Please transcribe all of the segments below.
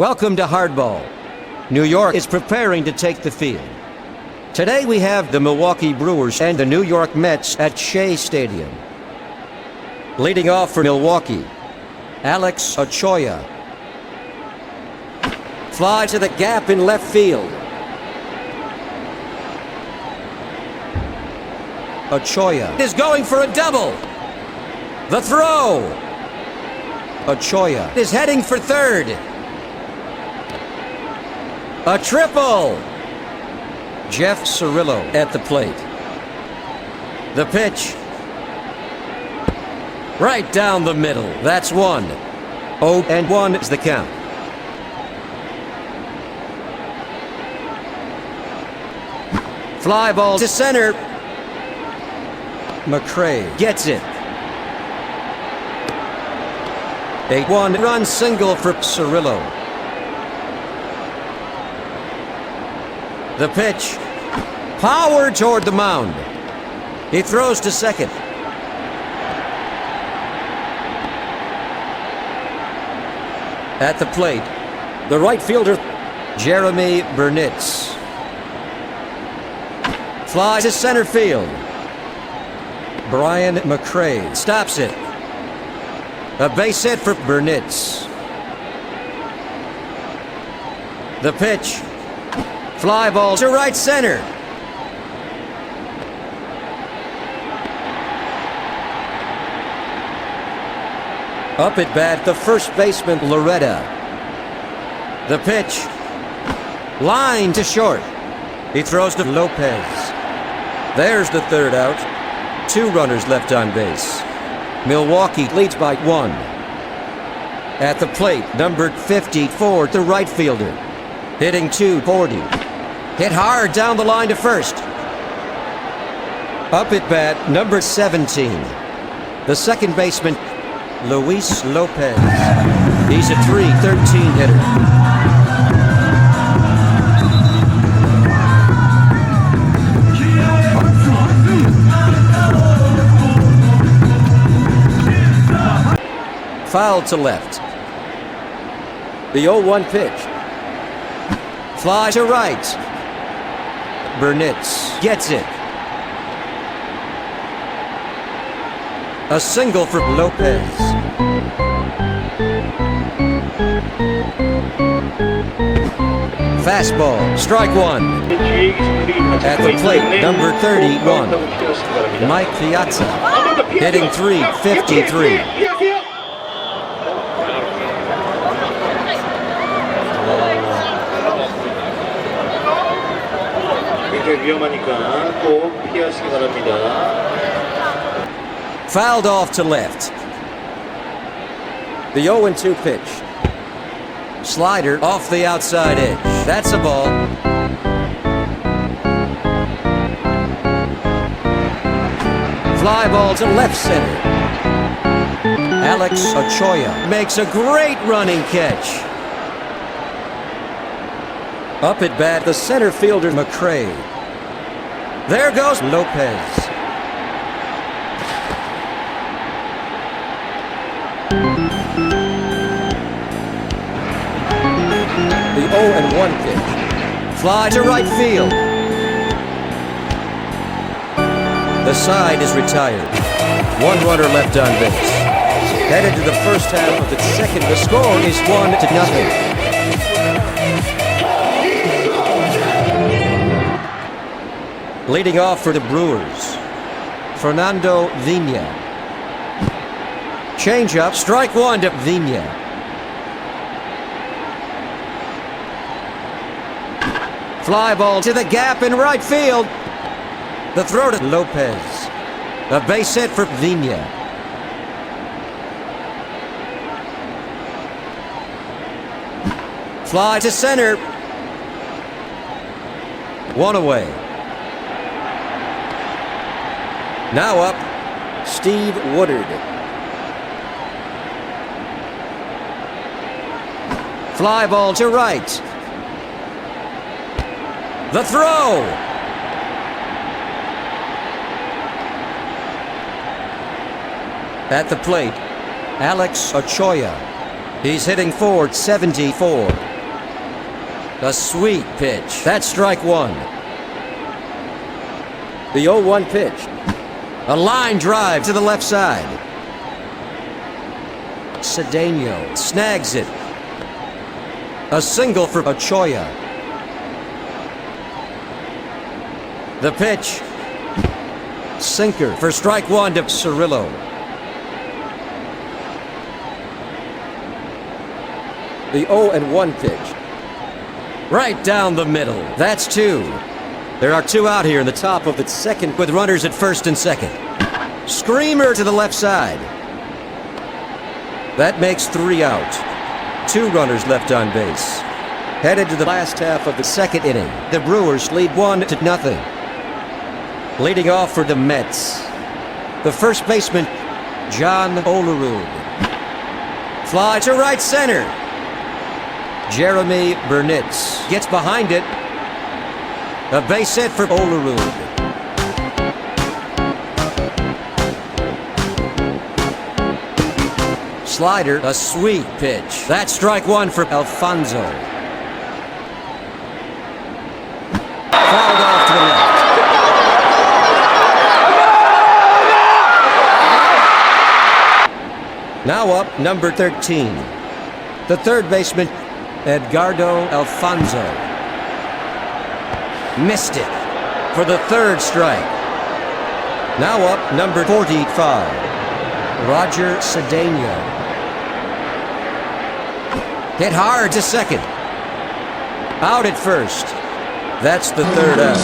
Welcome to Hardball. New York is preparing to take the field. Today we have the Milwaukee Brewers and the New York Mets at Shea Stadium. Leading off for Milwaukee, Alex Ochoa. Fly to the gap in left field. Ochoa is going for a double. The throw. Ochoa is heading for third. A triple! Jeff Cirillo at the plate. The pitch. Right down the middle. That's one. 0-1 is the count. Fly ball to center. McRae gets it. 8-1 run single for Cirillo. The pitch. Power toward the mound. He throws to second. At the plate, the right fielder, Jeremy Burnitz. Fly to center field. Brian McRae stops it. A base hit for Burnitz. The pitch. Fly ball to right center. Up at bat, the first baseman, Loretta. The pitch. Line to short. He throws to Lopez. There's the third out. 2 runners left on base. Milwaukee leads by 1. At the plate, numbered 54, the right fielder. Hitting .240. Hit hard down the line to first. Up at bat, number 17. The second baseman, Luis Lopez. He's a .313 hitter. Foul to left. The 0-1 pitch. Fly to right. Burnitz gets it. A single for Lopez. Fastball, strike one. At the plate, number 31, Mike Piazza, hitting .353. Fouled off to left. The 0-2 pitch. Slider off the outside edge. That's a ball. Fly ball to left center. Alex Ochoa makes a great running catch. Up at bat, the center fielder, McRae. There goes Lopez. The 0-1 pitch. Fly to right field. The side is retired. 1 runner left on base. Headed to the first half of the second. The score is 1-0. Leading off for the Brewers, Fernando Vina. Changeup, strike one to Vina. Fly ball to the gap in right field. The throw to Lopez. A base hit for Vina. Fly to center. 1 away. Now up, Steve Woodard. Fly ball to right. The throw. At the plate, Alex Ochoa. He's hitting .474. A sweet pitch. That's strike one. The 0-1 pitch. A line drive to the left side. Cedeno snags it. A single for Ochoa. The pitch. Sinker for strike one to Cirillo. The 0-1 pitch. Right down the middle. That's two. There are two out here in the top of the second with runners at first and second. Screamer to the left side. That makes three out. Two runners left on base. Headed to the last half of the second inning. The Brewers lead 1-0. Leading off for the Mets, the first baseman, John Olerud. Fly to right center. Jeremy Burnitz gets behind it. A base hit for Olerud. Slider, a sweet pitch. That's strike one for Alfonso. Fouled off to the left. Now up, number 13. The third baseman, Edgardo Alfonso. Missed it for the third strike. Now up, number 45, Roger Cedeno. Hit hard to second. Out at first. That's the third out.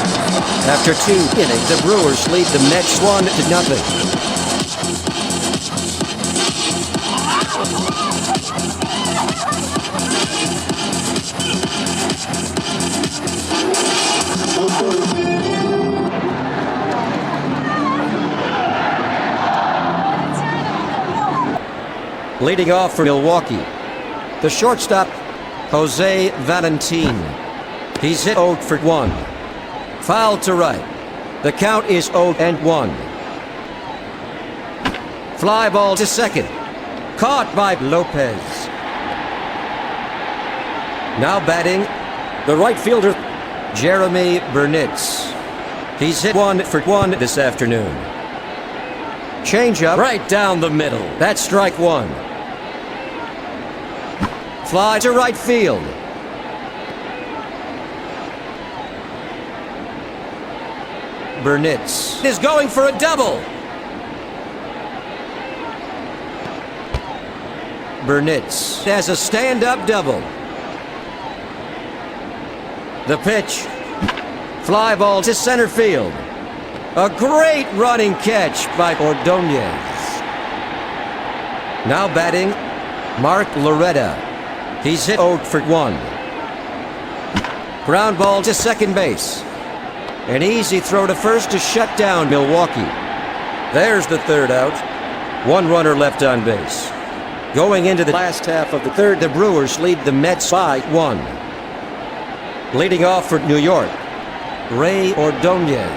After 2 innings, the Brewers lead the Mets 1-0. Leading off for Milwaukee, the shortstop, Jose Valentin. He's hit 0 for 1. Foul to right. The count is 0-1. Fly ball to second. Caught by Lopez. Now batting, the right fielder, Jeremy Burnitz. He's hit 1 for 1 this afternoon. Changeup right down the middle. That's strike one. Fly to right field. Burnitz is going for a double. Burnitz has a stand-up double. The pitch. Fly ball to center field. A great running catch by Ordonez. Now batting, Mark Loretta. He's hit 0 for 1. Ground ball to second base. An easy throw to first to shut down Milwaukee. There's the third out. 1 runner left on base. Going into the last half of the third, the Brewers lead the Mets by 1. Leading off for New York, Ray Ordonez.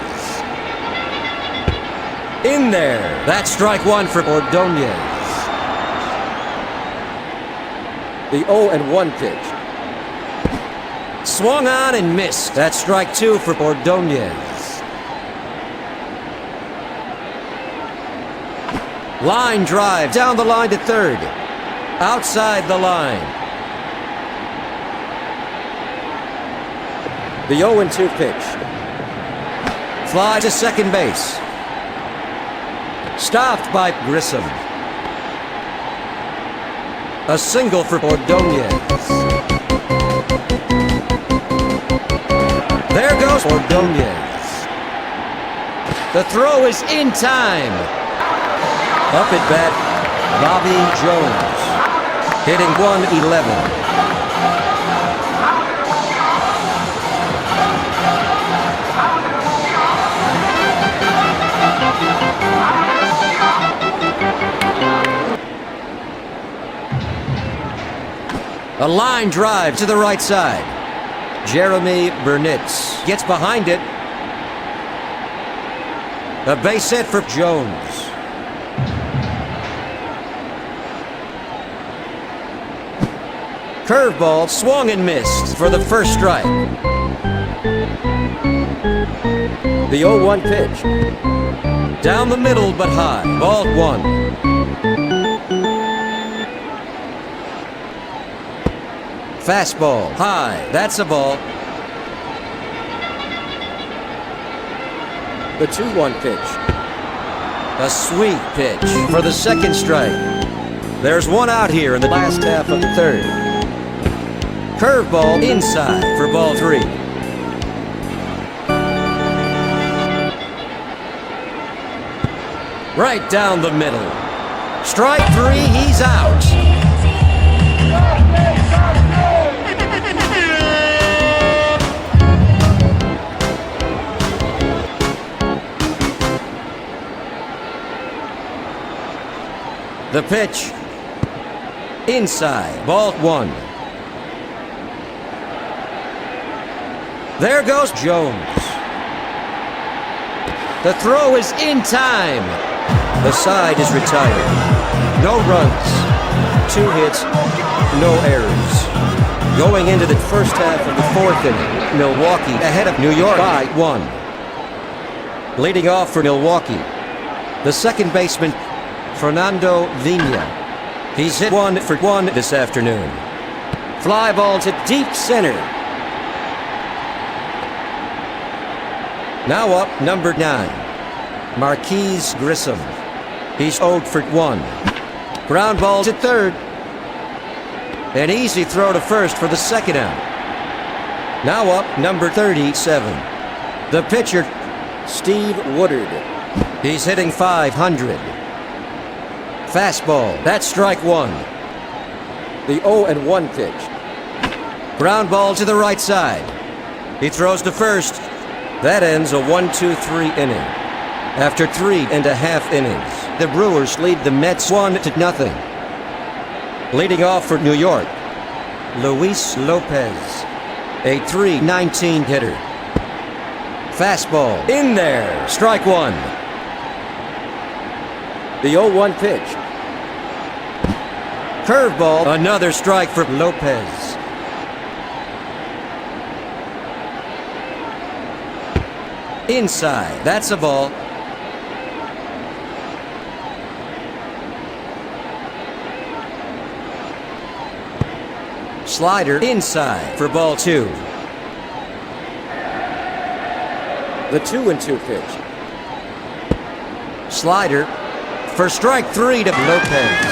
In there. That's strike one for Ordonez. The 0-1 pitch. Swung on and missed. That's strike two for Ordonez. Line drive down the line to third. Outside the line. The 0-2 pitch. Fly to second base. Stopped by Grissom. A single for Ordonez. There goes Ordonez. The throw is in time. Up at bat, Bobby Jones. Hitting .111. A line drive to the right side. Jeremy Burnitz gets behind it. A base hit for Jones. Curveball swung and missed for the first strike. The 0-1 pitch. Down the middle but high. Ball 1. Fastball high. That's a ball. The 2-1 pitch. A sweet pitch for the second strike. There's one out here in the last half of the third. Curveball inside for ball 3. Right down the middle. Strike 3, he's out. The pitch. Inside, ball 1. There goes Jones. The throw is in time. The side is retired. No runs, 2 hits, no errors. Going into the first half of the 4th inning, Milwaukee ahead of New York by 1. Leading off for Milwaukee, the second baseman, Fernando Vina. He's hit 1 for 1 this afternoon. Fly ball to deep center. Now up, number 9, Marquise Grissom. He's 0 for 1. Ground ball to third. An easy throw to first for the second out. Now up, number 37, the pitcher, Steve Woodard. He's hitting .500. Fastball, that's strike 1. The 0-1 pitch. Ground ball to the right side. He throws to first. That ends a 1-2-3 inning. After 3.5 innings, the Brewers lead the Mets 1-0. Leading off for New York, Luis Lopez, a .319 hitter. Fastball in there, strike 1. The 0-1 pitch. Curveball, another strike for Lopez. Inside, that's a ball. Slider inside for ball 2. The 2-2 pitch. Slider for strike 3 to Lopez.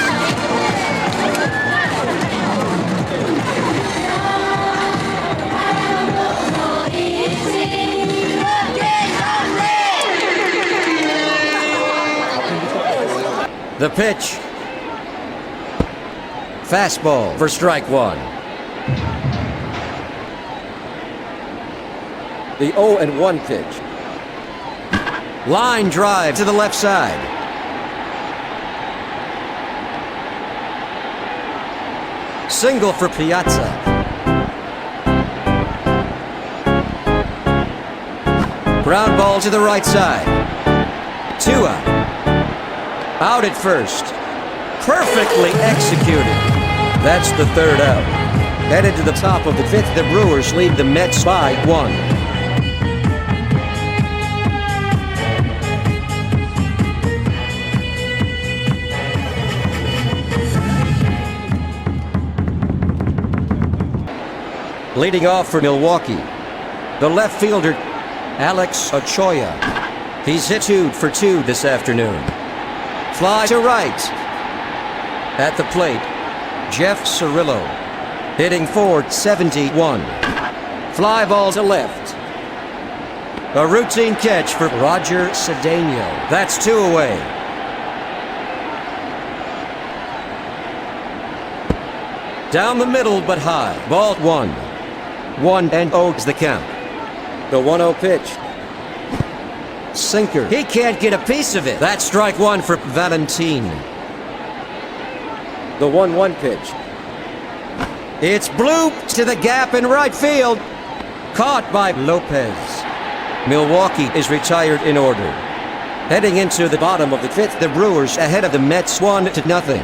The pitch. Fastball for strike 1. The 0-1 pitch. Line drive to the left side. Single for Piazza. Ground ball to the right side. 2 out. Out at first. Perfectly executed. That's the 3rd out. Headed to the top of the 5th, the Brewers lead the Mets by 1. Leading off for Milwaukee, the left fielder, Alex Ochoa. He's hit 2 for 2 this afternoon. Fly to right. At the plate, Jeff Cirillo, hitting .471. Fly ball to left. A routine catch for Roger Cedeno. That's 2 away. Down the middle but high. Ball 1. 1-0 is the count. The 1-0 pitch. Sinker. He can't get a piece of it. That's strike 1 for Valentin. The 1-1 pitch. It's blooped to the gap in right field. Caught by Lopez. Milwaukee is retired in order. Heading into the bottom of the 5th, the Brewers ahead of the Mets 1-0.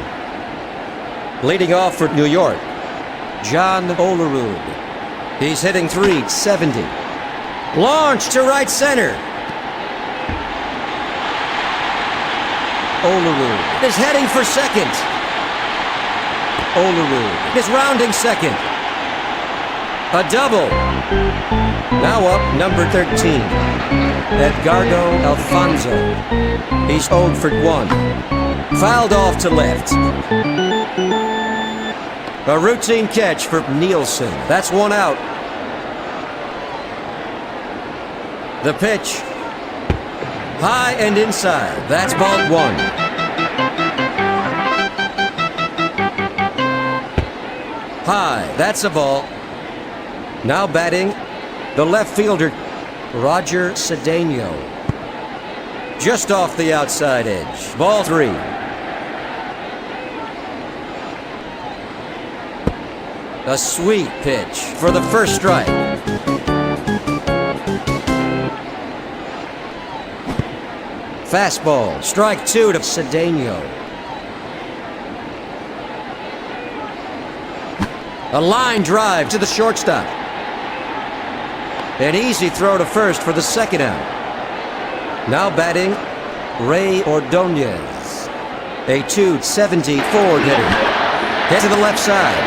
Leading off for New York, John Olerud. He's hitting .370. Launch to right center. Olerud is heading for second. Olerud is rounding second. A double. Now up number 13, Edgardo Alfonso. He's 0 for 1. Fouled off to left. A routine catch for Nielsen. That's one out. The pitch. High and inside. That's ball 1. High. That's a ball. Now batting, the left fielder, Roger Cedeno. Just off the outside edge. Ball 3. A sweet pitch for the first strike. Fastball. Strike 2 to Cedeno. A line drive to the shortstop. An easy throw to first for the second out. Now batting, Ray Ordonez. A .274 hitter. Head to the left side.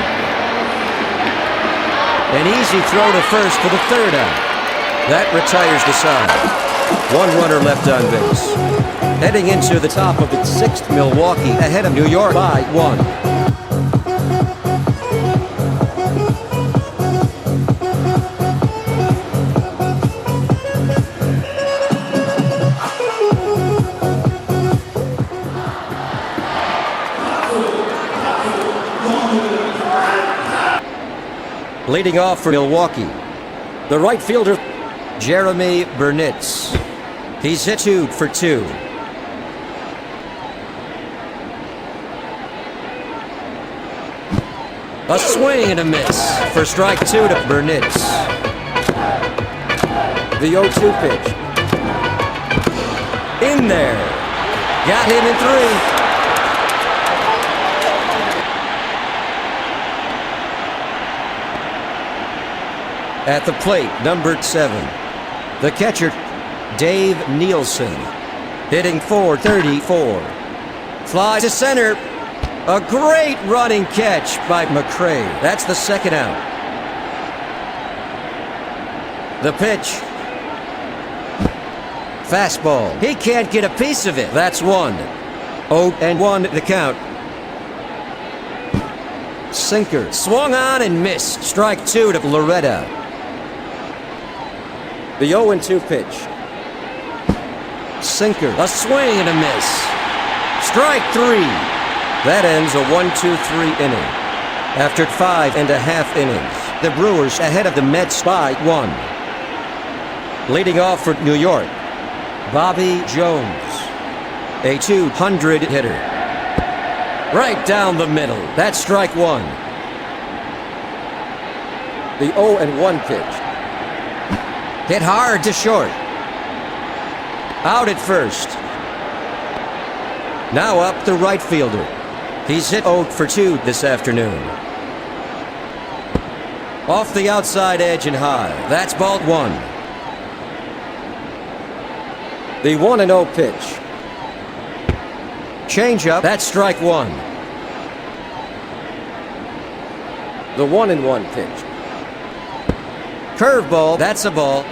An easy throw to first for the third out. That retires the side. One runner left on base. Heading into the top of the 6th, Milwaukee ahead of New York by 1. Leading off for Milwaukee, the right fielder, Jeremy Burnitz. He's hit 2 for 2. A swing and a miss for strike 2 to Burnitz. The 0-2 pitch. In there. Got him in 3. At the plate, number 7, the catcher, Dave Nielsen, hitting .434. Fly to center. A great running catch by McCray. That's the second out. The pitch. Fastball. He can't get a piece of it. That's 1. 0-1 the count. Sinker. Swung on and missed. Strike 2 to Loretta. The 0-2 pitch. Sinker. A swing and a miss. Strike 3. That ends a 1-2-3 inning. After 5.5 innings, the Brewers ahead of the Mets by 1. Leading off for New York, Bobby Jones. A .200 hitter. Right down the middle. That's strike 1. The 0-1 pitch. Hit hard to short. Out at first. Now up the right fielder. He's hit 0 for 2 this afternoon. Off the outside edge and high. That's ball 1. The 1-0 pitch. Change up. That's strike 1. The 1-1 pitch. Curveball. That's a ball.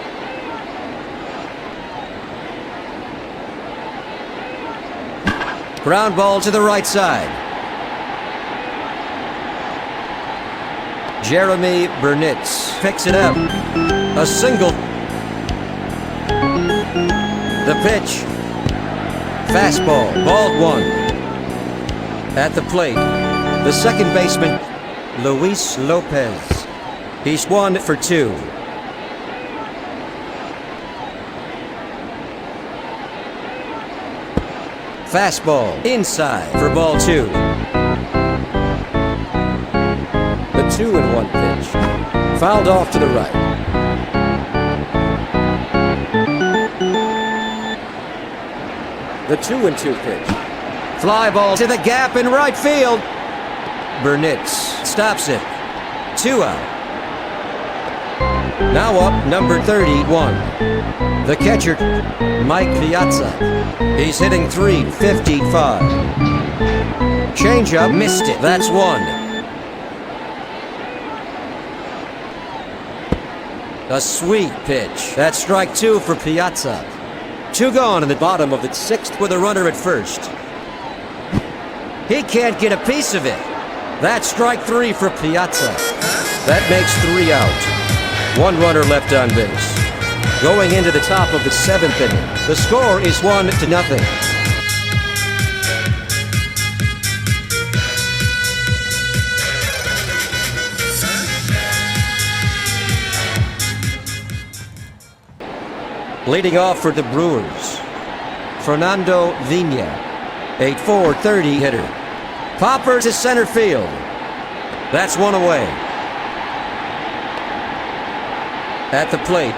Ground ball to the right side. Jeremy Burnitz picks it up. A single. The pitch. Fastball. Ball 1. At the plate, the second baseman, Luis Lopez. He's 1 for 2. Fastball inside for ball 2. The 2-1 pitch. Fouled off to the right. The 2-2 pitch. Fly ball to the gap in right field. Burnitz stops it. 2 out. Now up, number 31. The catcher, Mike Piazza. He's hitting .355. Changeup, missed it. That's 1. A sweet pitch. That's strike 2 for Piazza. 2 gone in the bottom of the 6th with a runner at first. He can't get a piece of it. That's strike 3 for Piazza. That makes 3 out. 1 runner left on base. Going into the top of the 7th inning, the score is 1-0. Leading off for the Brewers, Fernando Vina, a .430 hitter. Popper to center field. That's 1 away. At the plate,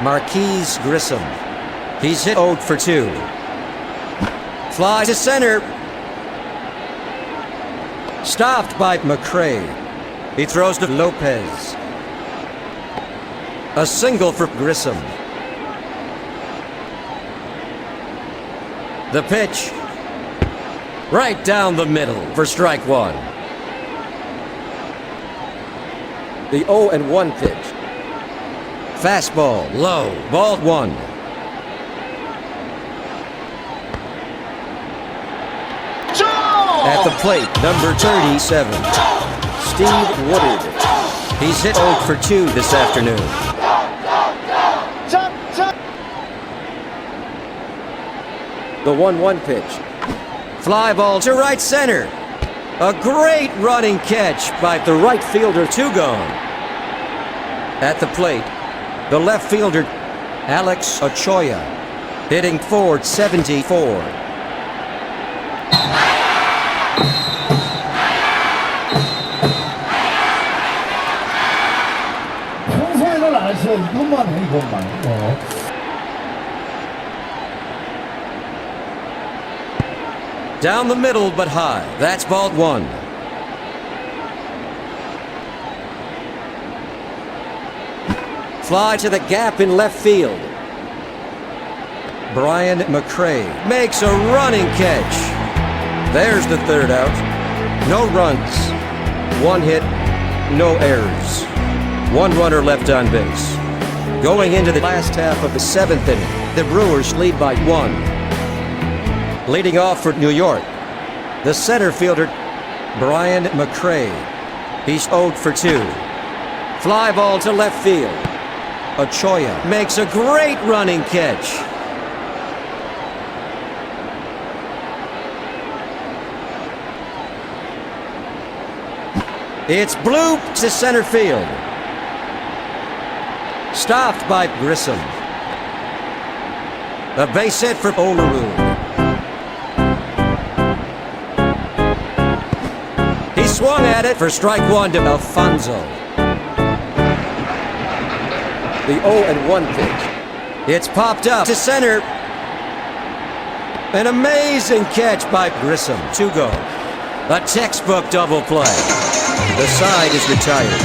Marquise Grissom. He's hit 0 for 2. Fly to center. Stopped by McCray. He throws to Lopez. A single for Grissom. The pitch. Right down the middle for strike 1. The 0-1 pitch. Fastball, low, ball 1. At the plate, number 37, Steve Woodard. He's hit 0 for 2 this afternoon. The 1-1 pitch. Fly ball to right center. A great running catch by the right fielder, 2 gone. At the plate, the left fielder, Alex Ochoa, hitting .474. Down the middle but high. That's ball 1. Fly to the gap in left field. Brian McCray makes a running catch. There's the 3rd out. No runs, 1 hit, no errors. 1 runner left on base. Going into the last half of the 7th inning, the Brewers lead by 1. Leading off for New York, the center fielder, Brian McCray. He's 0 for 2. Fly ball to left field. Ochoa makes a great running catch. It's blooped to center field. Stopped by Grissom. A base hit for Olerud. He swung at it for strike 1 to Alfonso. The 0-1 pitch. It's popped up to center. An amazing catch by Grissom. 2 go. A textbook double play. The side is retired.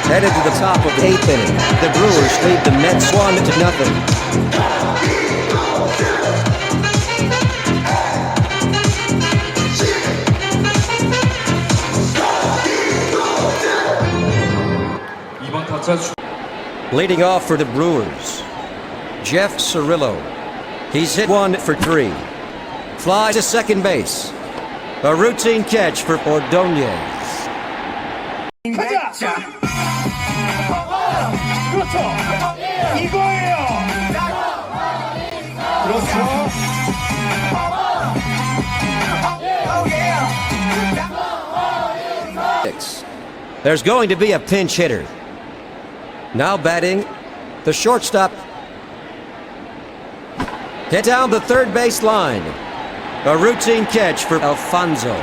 Headed to the top of the 8th inning, the Brewers lead the Mets 1-0. Leading off for the Brewers, Jeff Cirillo. He's hit 1 for 3. Fly to second base. A routine catch for Ordonez. There's going to be a pinch hitter. Now batting, the shortstop. Hit down the third base line. A routine catch for Alfonso.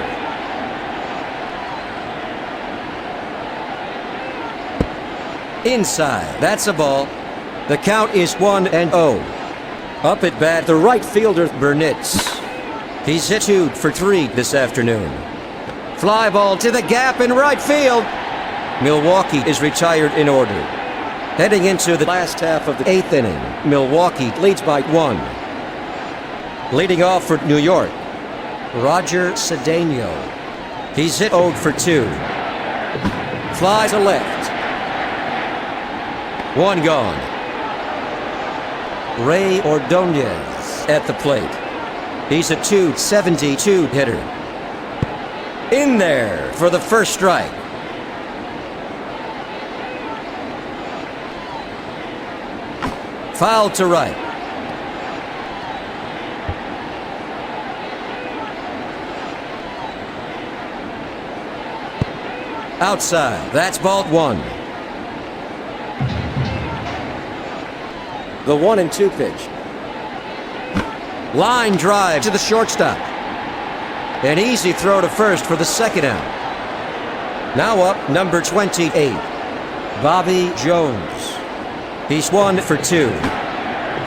Inside, that's a ball. The count is 1-0. Up at bat, the right fielder, Burnitz. He's hit 2 for 3 this afternoon. Fly ball to the gap in right field. Milwaukee is retired in order. Heading into the last half of the 8th inning, Milwaukee leads by 1. Leading off for New York, Roger Cedeno. He's hit 0 for 2. Fly to left. 1 gone. Ray Ordonez at the plate. He's a .272 hitter. In there for the first strike. Foul to right. Outside. That's ball 1. The 1-2 pitch. Line drive to the shortstop. An easy throw to first for the second out. Now up number 28, Bobby Jones. He's 1 for 2.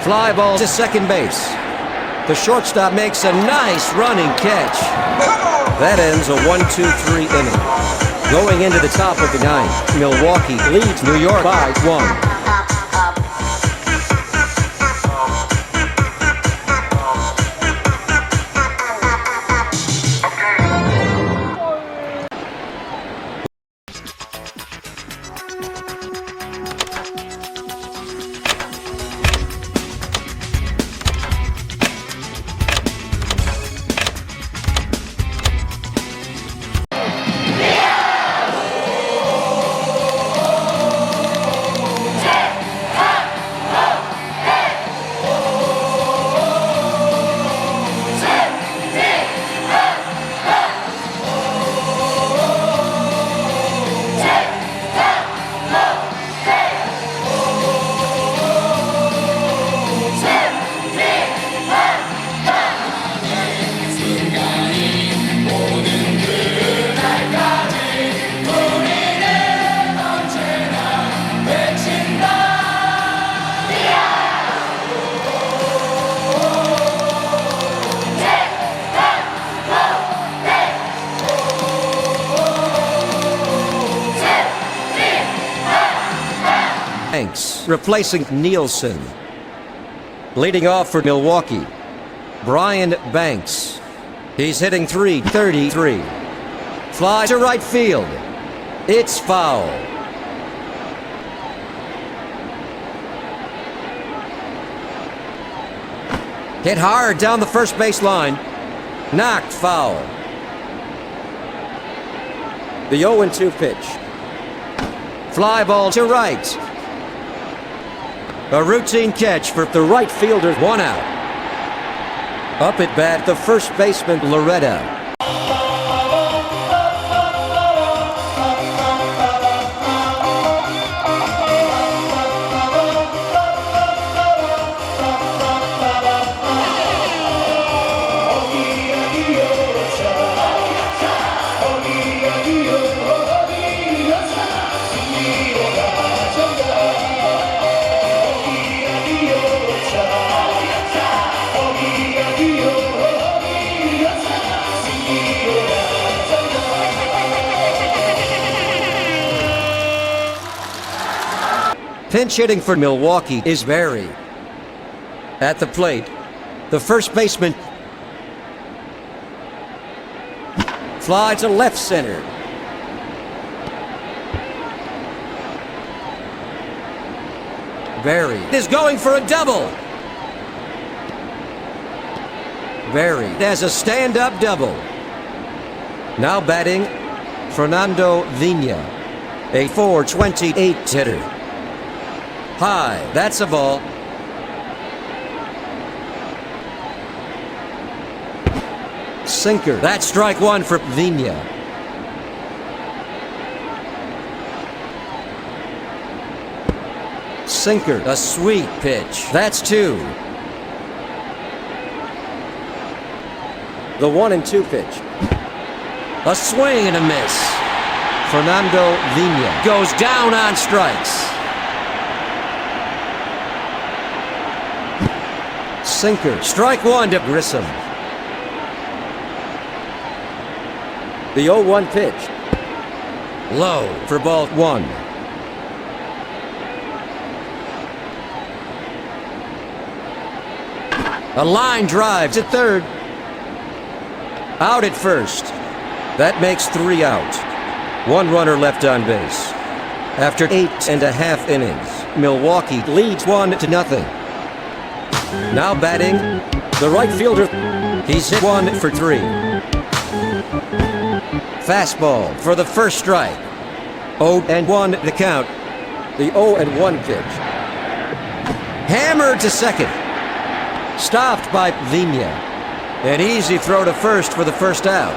Fly ball to second base. The shortstop makes a nice running catch. That ends a 1-2-3 inning. Going into the top of the 9th, Milwaukee leads New York by 1. Banks replacing Nielsen. Leading off for Milwaukee, Brian Banks. He's hitting .333. Fly to right field. It's foul. Hit hard down the first base line. Knocked foul. The 0-2 pitch. Fly ball to right. A routine catch for the right fielder. 1 out. Up at bat, the first baseman, Loretta. Pinch hitting for Milwaukee is Barry. At the plate, the first baseman. Fly to left center. Barry is going for a double. Barry has a stand-up double. Now batting, Fernando Vina, a .428 hitter. High, that's a ball. Sinker, that's strike 1 for Vina. Sinker, a sweet pitch. That's 2. The 1-2 pitch. A swing and a miss. Fernando Vina goes down on strikes. Sinker, strike 1 to Grissom. The 0-1 pitch. Low for ball 1. A line drive to third. Out at first. That makes 3 out. 1 runner left on base. After 8.5 innings, Milwaukee leads 1-0. Now batting, the right fielder. He's hit 1 for 3. Fastball for the first strike. 0-1 the count. The 0-1 pitch. Hammered to second. Stopped by Vina. An easy throw to first for the first out.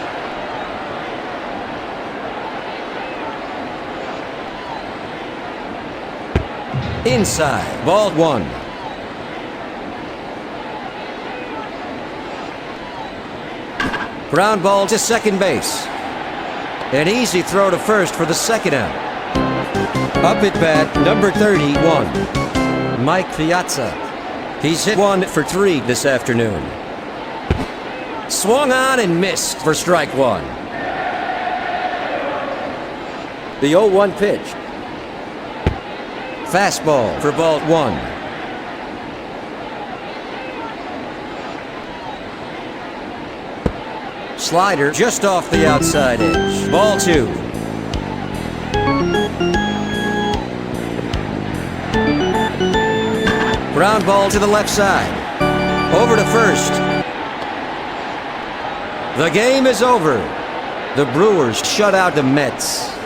Inside, ball 1. Ground ball to second base. An easy throw to first for the second out. Up at bat, number 31, Mike Piazza. He's hit 1 for 3 this afternoon. Swung on and missed for strike 1. The 0-1 pitch. Fastball for ball 1. Slider just off the outside edge. Ball 2. Ground ball to the left side. Over to first. The game is over. The Brewers shut out the Mets.